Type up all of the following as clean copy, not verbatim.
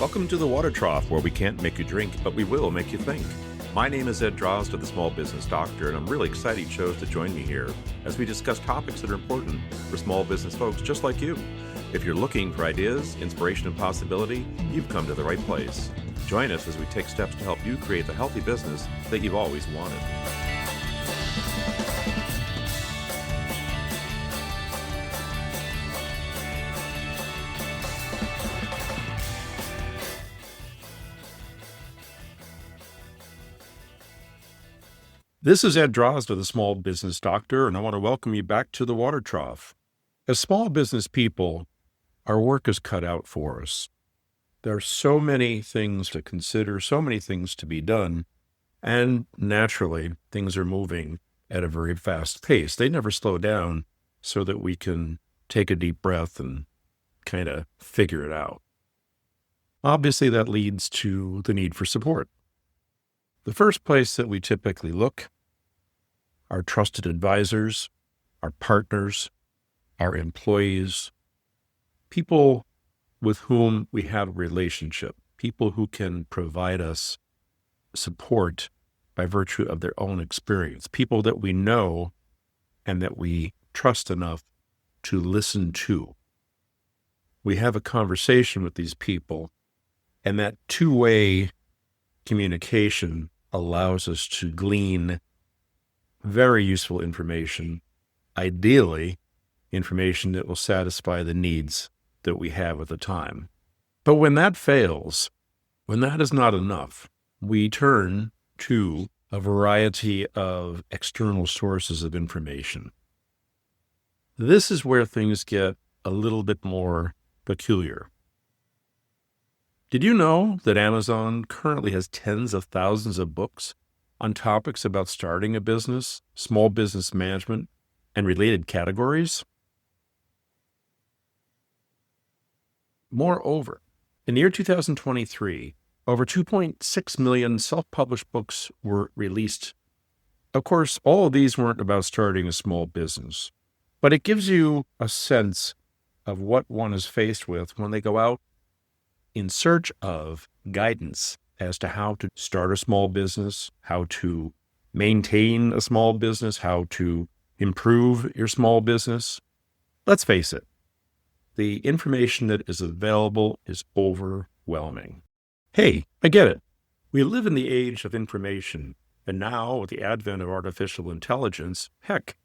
Welcome to the Water Trough, where we can't make you drink, but we will make you think. My name is Ed Drozda, the Small Business Doctor, and I'm really excited you chose to join me here as we discuss topics that are important for small business folks just like you. If you're looking for ideas, inspiration, and possibility, you've come to the right place. Join us as we take steps to help you create the healthy business that you've always wanted. This is Ed Drozda, the Small Business Doctor, and I want to welcome you back to the Water Trough. As small business people, our work is cut out for us. There are so many things to consider, so many things to be done, and naturally, things are moving at a very fast pace. They never slow down so that we can take a deep breath and kind of figure it out. Obviously, that leads to the need for support. The first place that we typically look are trusted advisors, our partners, our employees, people with whom we have a relationship, people who can provide us support by virtue of their own experience, people that we know and that we trust enough to listen to. We have a conversation with these people, and that two-way communication allows us to glean very useful information, ideally information that will satisfy the needs that we have at the time. But when that fails, when that is not enough, we turn to a variety of external sources of information. This is where things get a little bit more peculiar. Did you know that Amazon currently has tens of thousands of books on topics about starting a business, small business management, and related categories? Moreover, in the year 2023, over 2.6 million self-published books were released. Of course, all of these weren't about starting a small business, but it gives you a sense of what one is faced with when they go out in search of guidance as to how to start a small business, how to maintain a small business, how to improve your small business. Let's face it, the information that is available is overwhelming. Hey, I get it. We live in the age of information, and now with the advent of artificial intelligence, heck,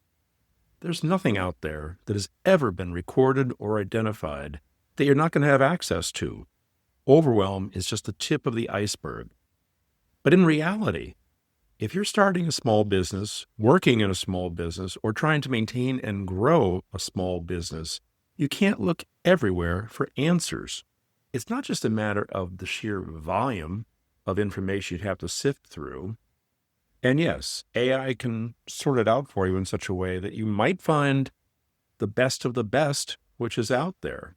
there's nothing out there that has ever been recorded or identified that you're not going to have access to. Overwhelm is just the tip of the iceberg. But in reality, if you're starting a small business, working in a small business, or trying to maintain and grow a small business, you can't look everywhere for answers. It's not just a matter of the sheer volume of information you'd have to sift through. And yes, AI can sort it out for you in such a way that you might find the best of the best which is out there.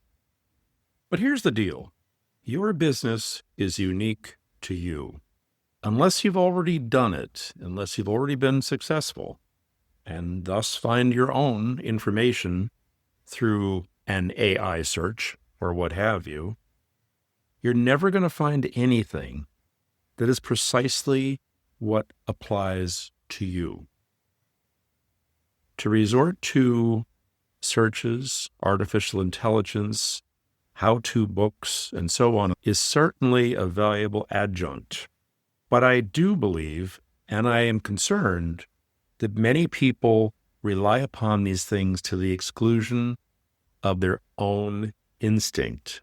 But here's the deal. Your business is unique to you. Unless you've already done it, unless you've already been successful, and thus find your own information through an AI search or what have you, you're never going to find anything that is precisely what applies to you. To resort to searches, artificial intelligence, how-to books, and so on is certainly a valuable adjunct. But I do believe, and I am concerned, that many people rely upon these things to the exclusion of their own instinct,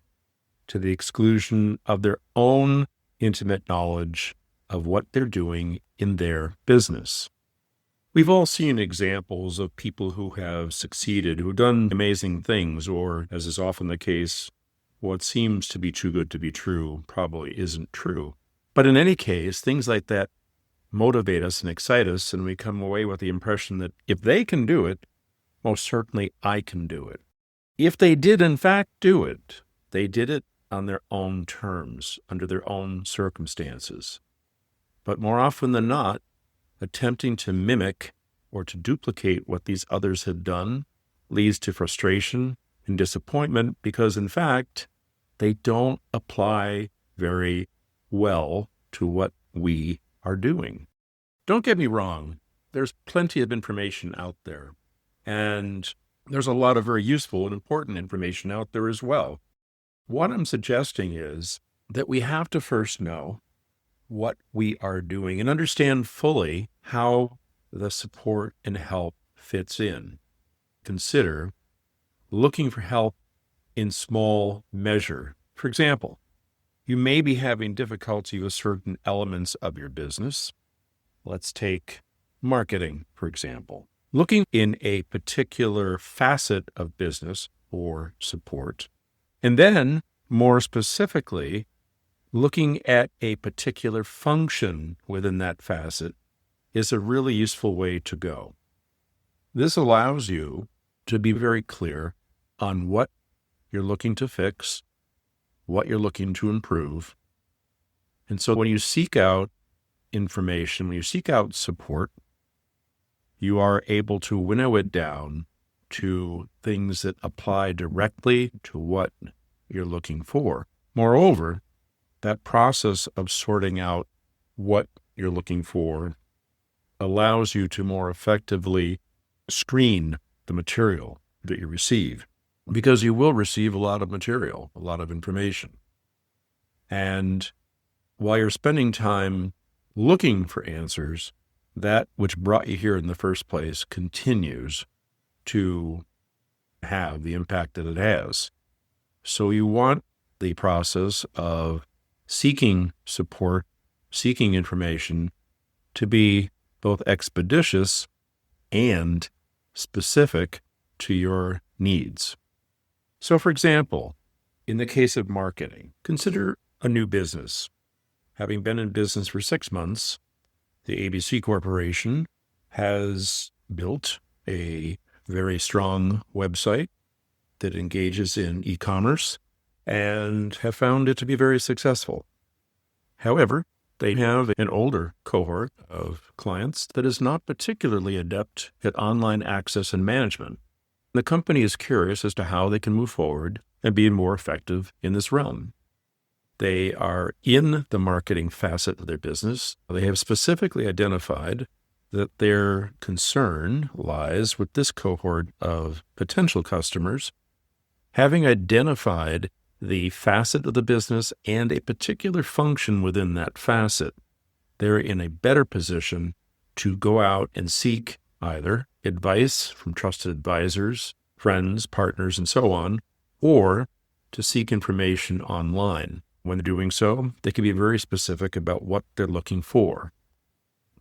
to the exclusion of their own intimate knowledge of what they're doing in their business. We've all seen examples of people who have succeeded, who've done amazing things, or, as is often the case, what seems to be too good to be true probably isn't true. But in any case, things like that motivate us and excite us, and we come away with the impression that if they can do it, most certainly I can do it. If they did in fact do it, they did it on their own terms, under their own circumstances. But more often than not, attempting to mimic or to duplicate what these others have done leads to frustration and disappointment because, in fact, they don't apply very well to what we are doing. Don't get me wrong, there's plenty of information out there, and there's a lot of very useful and important information out there as well. What I'm suggesting is that we have to first know what we are doing and understand fully how the support and help fits in. Consider looking for help in small measure. For example, you may be having difficulty with certain elements of your business. Let's take marketing, for example. Looking in a particular facet of business for support, and then more specifically, looking at a particular function within that facet is a really useful way to go. This allows you to be very clear on what you're looking to fix, what you're looking to improve. And so when you seek out information, when you seek out support, you are able to winnow it down to things that apply directly to what you're looking for. Moreover, that process of sorting out what you're looking for allows you to more effectively screen the material that you receive, because you will receive a lot of material, a lot of information. And while you're spending time looking for answers, that which brought you here in the first place continues to have the impact that it has. So you want the process of seeking support, seeking information to be both expeditious and specific to your needs. So, for example, in the case of marketing, consider a new business. Having been in business for 6 months, the ABC Corporation has built a very strong website that engages in e-commerce and have found it to be very successful. However, they have an older cohort of clients that is not particularly adept at online access and management. The company is curious as to how they can move forward and be more effective in this realm. They are in the marketing facet of their business. They have specifically identified that their concern lies with this cohort of potential customers. Having identified the facet of the business and a particular function within that facet, they're in a better position to go out and seek either advice from trusted advisors, friends, partners, and so on, or to seek information online. When they're doing so, they can be very specific about what they're looking for.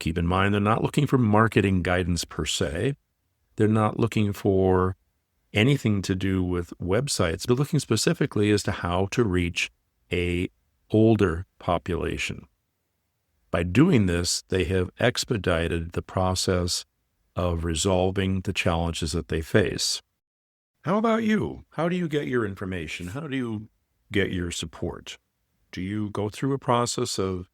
Keep in mind, they're not looking for marketing guidance per se. They're not looking for anything to do with websites. They're looking specifically as to how to reach an older population. By doing this, they have expedited the process of resolving the challenges that they face. How about you? How do you get your information? How do you get your support? Do you go through a process of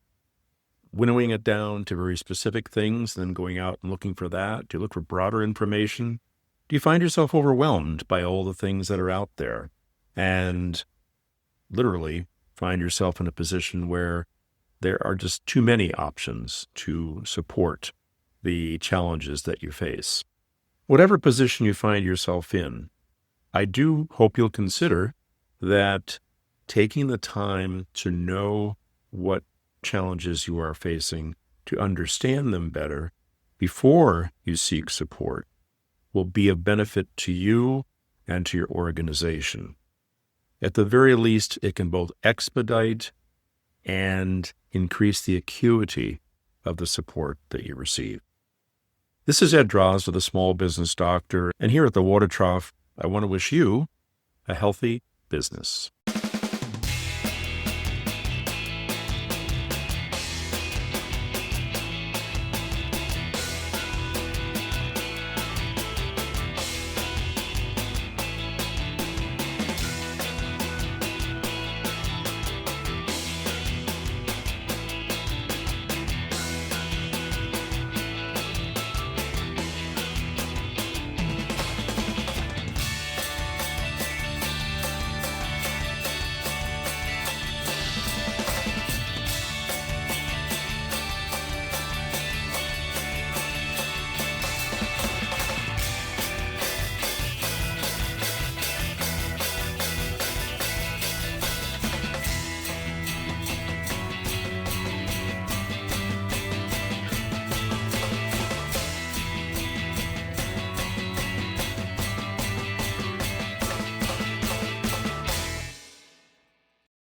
winnowing it down to very specific things, then going out and looking for that? Do you look for broader information? Do you find yourself overwhelmed by all the things that are out there and literally find yourself in a position where there are just too many options to support the challenges that you face? Whatever position you find yourself in, I do hope you'll consider that taking the time to know what challenges you are facing, to understand them better before you seek support, will be of benefit to you and to your organization. At the very least, it can both expedite and increase the acuity of the support that you receive. This is Ed Drozda, the Small Business Doctor, and here at the Water Trough, I want to wish you a healthy business.